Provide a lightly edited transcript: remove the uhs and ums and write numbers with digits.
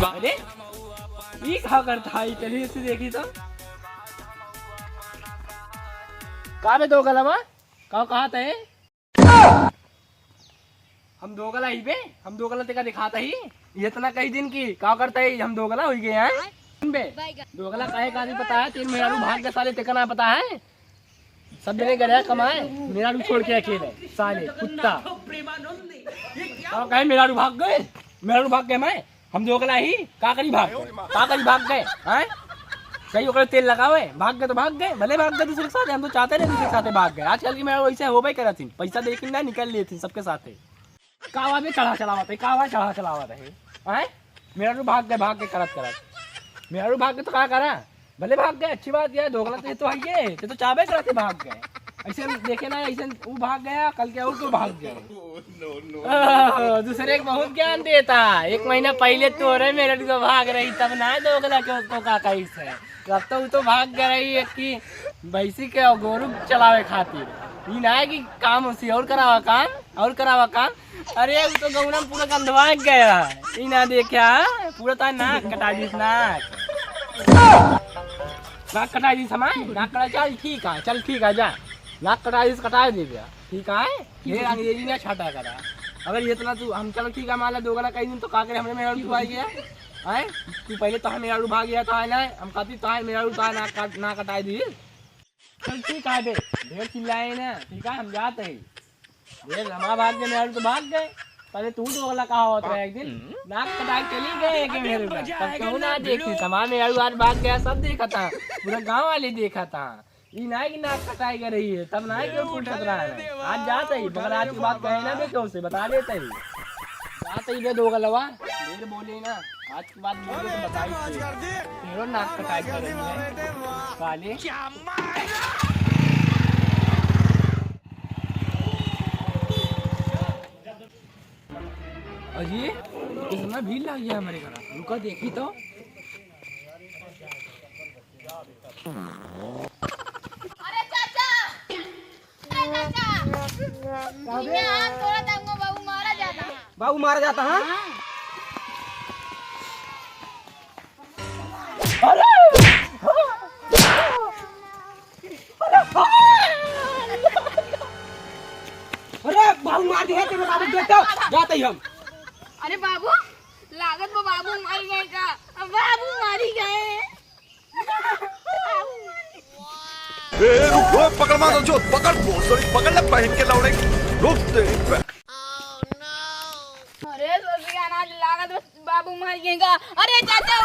अरे ये कहा करता है चलिए इससे देखी तो कहा पे दो गला कहा थे हम दो गला ही पे हम दो गला तेका दिखाता ही ये इतना कई दिन की कहा करता है हम दो गला हो गए हैं बे दो गला काहे का नहीं पता है 3 महीना भाग के साले तेका ना पता है सब जने गया कमाए मेरा रू छोड़ के अकेले साले कुत्ता कहे मेरा रू भाग गए मैं हम दो गला ही का करी भाग गए हैं कहीं ओकरे तेल लगावे भाग गए तो भाग गए भले भाग गए दूसरे के साथ हम तो चाहते नहीं दूसरे के साथ भाग गए आजकल की मेरा वैसे हो भाई करा थी पैसा देखे ना निकल लिए थी सबके साथ कावा भी चढ़ा चलावत है मेरा रू भाग के करत मेरा रू भाग के तो क्या करा भले भाग गए अच्छी बात है दो गलत तो है ये तो चाबे करते भाग गए ऐसे देखे ना ऐसे वो भाग गया कल के और तो भाग गए दूसरे को बहुत ज्ञान देता 1 महीना पहले तो रे मेरे तो भाग रही तब ना दो गला के उसको का कैसे अब तो भाग रही है कि भैंसी के गोरू चलावे खातिर ये ना है कि काम उसी और करावा काम अरे वो तो गौना पूरा गंधवा गया ये ना देखा पूरा तो नाक कटा दी नाक कटा दी समाए नाक कटा चल ठीक है जा नाक कटा दे दिया ठीक है ये अंग्रेजी ने छाटा करा अगर ये इतना तू हम चलो ठीक है मान ला दो गला कई दिन तो का करे हमने मेरा रू आ गया है तू पहले तो मेरा रू भाग गया था ना हम कहती तो मेरा रू तो ना कटाई दी चल ठीक है बे ढेर चिल्लाए ना ठीक है हम जाते हैं ढेर हमारा भाग गए मेरा रू तो भाग गए पहले तू दो गला कहा होता है एक दिन नाक कटाई चली गए कि मेरे तब क्यों ना देखी सामान मेरा रू आज भाग गया सब देखा था पूरा गाँव वाले देखा था ये ना कि नाक कटाई कर रही है तब ना क्यों फूट रहा है आज जाते ही मगर आज की बात कहे ना बे क्यों से बता देते ही जाते ही बे दो गलवा मेरे बोले ना आज की बात बोले तो बताई तेरो नाक कटाई कर रही है काले अजी इतना भीड़ लग गया हमारे घर रुका देखी तो बाबू मारा जाता है अरे बाबू मार दिया तेरे बाबू देखो जाते ही हम अरे बाबू लागत में बाबू मार गए का बाबू मारी गए रुको पकड़ मारो जो पकड़ ले पहन के लौड़े रुक तेरी अरे सोचिए अनाज लागत में बाबू मार गए का अरे चाचा